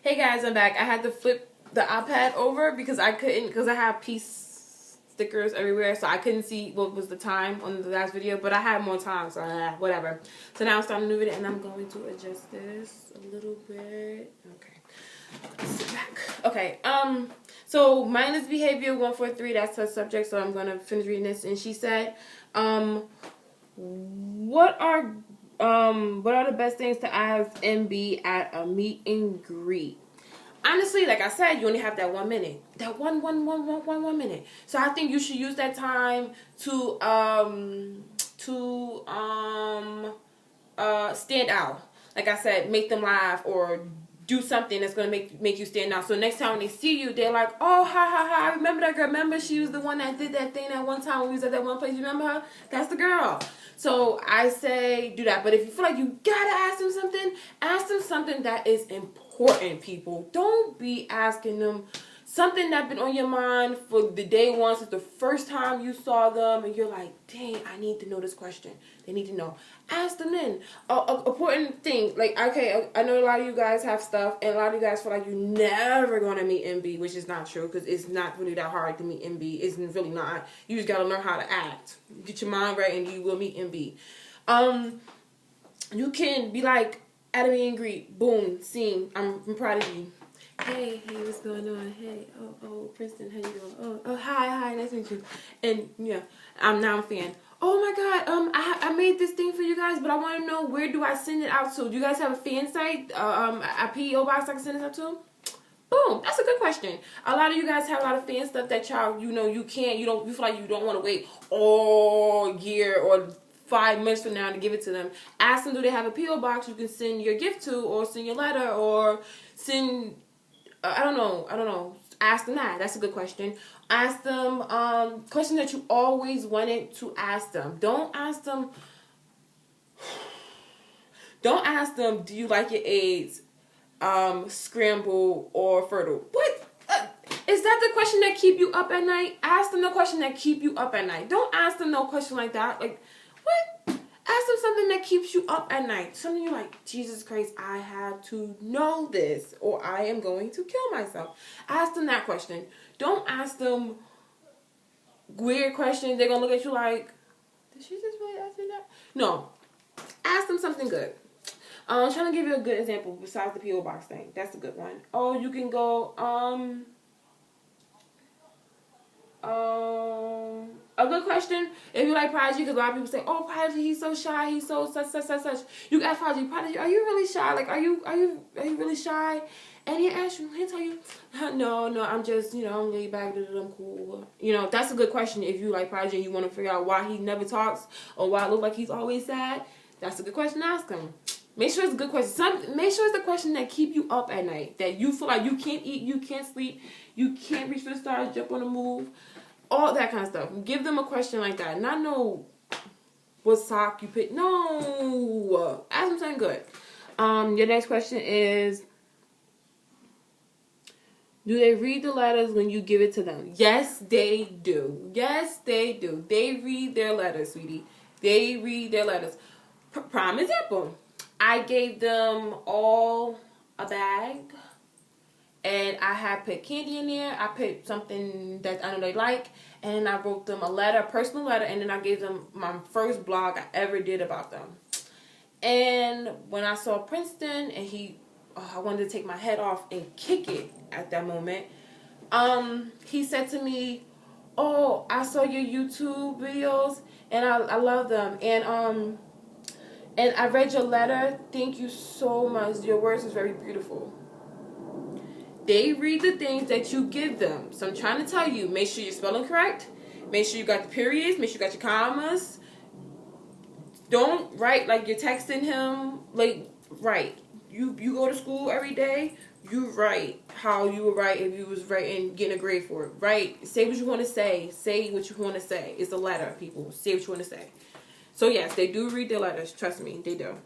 Hey guys, I'm back. I had to flip the iPad over because I couldn't, because I have peace stickers everywhere, so I couldn't see what was the time on the last video, but I had more time, so whatever. So now I'm starting a new video, and I'm going to adjust this a little bit. Okay. Let's sit back. Okay, so mindless behavior 143, that's her subject, so I'm going to finish reading this, and she said, what are the best things to ask MB at a meet and greet? Honestly, like I said, you only have that 1 minute. That one minute. So I think you should use that time to stand out. Like I said, make them laugh or do something that's gonna make you stand out. So next time when they see you, they're like, oh, ha, I remember that girl. Remember she was the one that did that thing that one time when we was at that one place. You remember her? That's the girl. So I say do that. But if you feel like you gotta ask them something that is important, people. Don't be asking them something that's been on your mind for the day one since the first time you saw them, and you're like, dang, I need to know this question. They need to know. Ask them then. Important thing, like, okay, I know a lot of you guys have stuff, and a lot of you guys feel like you're never going to meet MB, which is not true, because it's not really that hard to meet MB. It's really not. You just got to learn how to act. Get your mind right, and you will meet MB. You can be like, at a meet and greet, boom, scene, I'm proud of you. Hey, what's going on? Hey, oh, Princeton, how you doing? Oh, hi, nice to meet you. And yeah, I'm now a fan. Oh my God, I made this thing for you guys, but I want to know, where do I send it out to? Do you guys have a fan site, a PO box I can send it out to? Boom, that's a good question. A lot of you guys have a lot of fan stuff that y'all, you feel like you don't want to wait all year or 5 months from now to give it to them. Ask them, do they have a PO box you can send your gift to, or send your letter, or send. I don't know. Ask them that. That's a good question. Ask them questions that you always wanted to ask them. Don't ask them, do you like your eggs scrambled or fertile? What? Is that the question that keep you up at night? Ask them the question that keep you up at night. Don't ask them no question like that. Like, what? Ask them something that keeps you up at night. Something you're like, Jesus Christ, I have to know this, or I am going to kill myself. Ask them that question. Don't ask them weird questions. They're going to look at you like, did she just really ask me that? No. Ask them something good. I'm trying to give you a good example besides the P.O. box thing. That's a good one. Oh, you can go, a good question, if you like Prodigy, because a lot of people say, oh, Prodigy, he's so shy, he's so such. You can ask Prodigy, are you really shy? Like, are you really shy? And he'll tell you, no, I'm just, I'm laid back, I'm cool. That's a good question if you like Prodigy and you want to figure out why he never talks or why it looks like he's always sad. That's a good question to ask him. Make sure it's a good question. Make sure it's the question that keep you up at night, that you feel like you can't eat, you can't sleep, you can't reach for the stars, jump on the move. All that kind of stuff. Give them a question like that. Not know what sock you pick. No. Ask them something good. Your next question is, do they read the letters when you give it to them? Yes, they do. Yes, they do. They read their letters, sweetie. They read their letters. Prime example. I gave them all a bag. And I had put candy in there. I put something that I know they like. And I wrote them a letter, a personal letter. And then I gave them my first blog I ever did about them. And when I saw Princeton and I wanted to take my head off and kick it at that moment. He said to me, oh, I saw your YouTube videos and I love them. And I read your letter. Thank you so much. Your words is very beautiful. They read the things that you give them. So I'm trying to tell you, make sure you're spelling correct. Make sure you got the periods. Make sure you got your commas. Don't write like you're texting him. Like, write. You go to school every day. You write how you would write if you was writing, getting a grade for it. Write. Say what you want to say. Say what you want to say. It's a letter, people. Say what you want to say. So, yes, they do read their letters. Trust me, they do.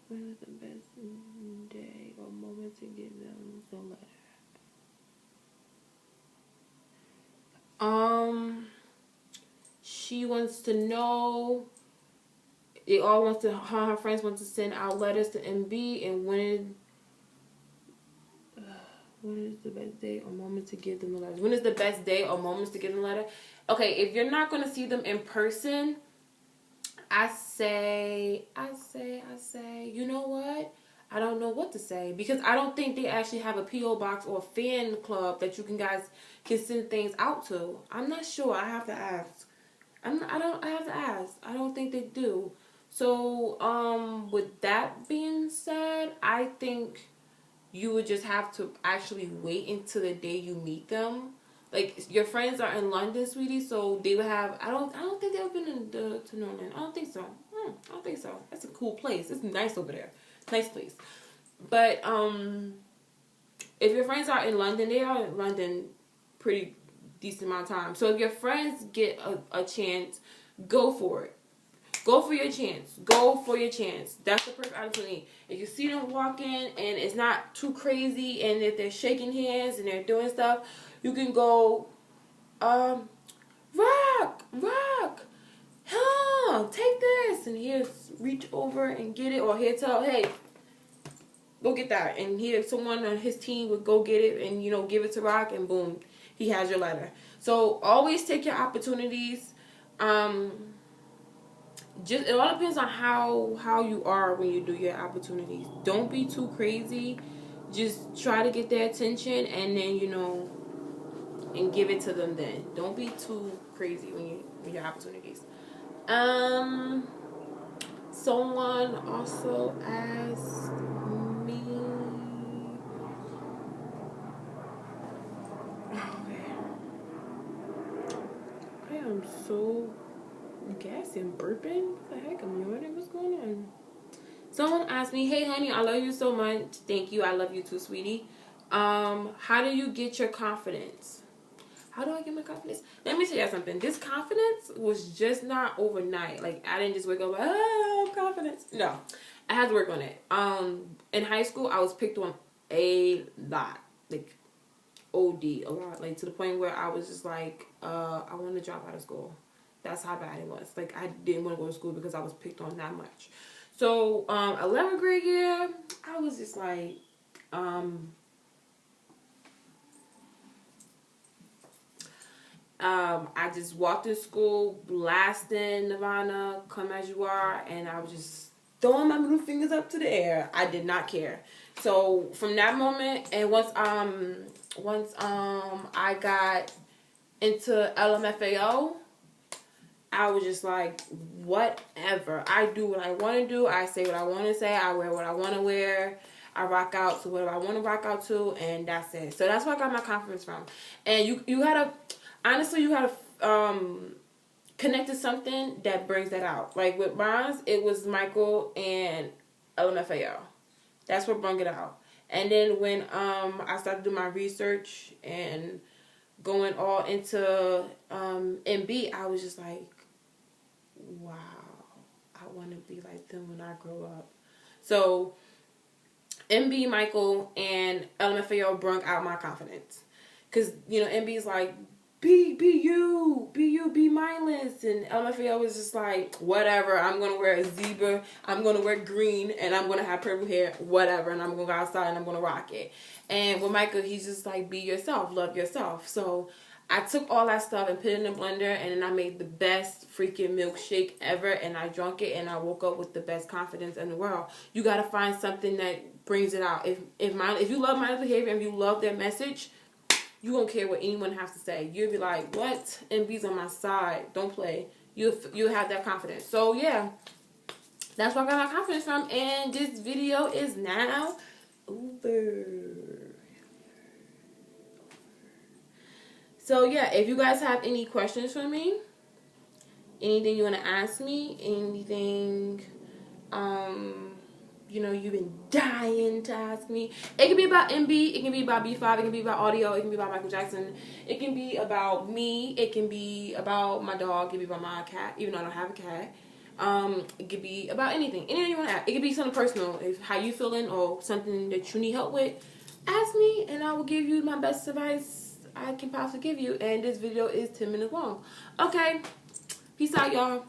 When is the best day or moment to give them the letter? she wants to know. They all wants to. Her friends want to send out letters to MB, and when is the best day or moment to give them the letters? When is the best day or moments to give them a letter? Okay, if you're not gonna see them in person, I say, you know what? I don't know what to say because I don't think they actually have a P.O. box or a fan club that you guys can send things out to. I'm not sure. I have to ask. I have to ask. I don't think they do. So, with that being said, I think you would just have to actually wait until the day you meet them. Like, your friends are in London, sweetie, so they would have. I don't think they've been to Norman. I don't think so. I don't think so. That's a cool place. It's nice over there. Nice place. But if your friends are in London, they are in London pretty decent amount of time. So if your friends get a chance, go for it. Go for your chance. Go for your chance. That's the perfect opportunity. If you see them walking and it's not too crazy, and if they're shaking hands and they're doing stuff, you can go, rock, take this, and he'll reach over and get it, or he'll tell, hey, go get that, and here someone on his team would go get it and give it to Rock, and boom, he has your letter. So always take your opportunities. Just it all depends on how you are when you do your opportunities. Don't be too crazy. Just try to get their attention, and then and give it to them. Then don't be too crazy when your opportunities. Someone also asked me. Okay. I am so gassy and burping. What the heck? I'm yawning. What's going on? Someone asked me, hey, honey, I love you so much. Thank you. I love you too, sweetie. How do you get your confidence? How do I get my confidence? Let me tell you something. This confidence was just not overnight. Like, I didn't just wake up, I'm confident. No. I had to work on it. In high school, I was picked on a lot. Like, OD, a lot. Like, to the point where I was just like, I want to drop out of school. That's how bad it was. Like, I didn't want to go to school because I was picked on that much. So, 11th grade year, I was just like, I just walked in school blasting Nirvana, Come As You Are, and I was just throwing my middle fingers up to the air. I did not care. So from that moment, and once I got into LMFAO, I was just like, whatever. I do what I want to do. I say what I want to say. I wear what I want to wear. I rock out to whatever I want to rock out to, and that's it. So that's where I got my confidence from. And you gotta, honestly, you gotta connect to something that brings that out. Like with Bonds, it was Michael and LMFAO. That's what brought it out. And then when I started doing my research and going all into MB, I was just like, wow, I want to be like them when I grow up. So MB, Michael, and LMFAO brought out my confidence. Because, MB is like, be you, be mindless. And LMFAO was just like, whatever, I'm going to wear a zebra, I'm going to wear green, and I'm going to have purple hair, whatever, and I'm going to go outside and I'm going to rock it. And with Michael, he's just like, be yourself, love yourself. So I took all that stuff and put it in a blender, and then I made the best freaking milkshake ever, and I drank it, and I woke up with the best confidence in the world. You got to find something that brings it out. If you love mindless behavior and you love their message, you won't care what anyone has to say. You'll be like, what? MB's on my side. Don't play. You'll have that confidence. So, yeah. That's where I got my confidence from. And this video is now over. So, yeah. If you guys have any questions for me, anything you want to ask me, anything, you've been dying to ask me. It can be about MB. It can be about B5. It can be about audio. It can be about Michael Jackson. It can be about me. It can be about my dog. It can be about my cat, even though I don't have a cat. It could be about anything. Anything you want to ask. It could be something personal. If how you feeling or something that you need help with, ask me and I will give you my best advice I can possibly give you. And this video is 10 minutes long. Okay. Peace out, y'all.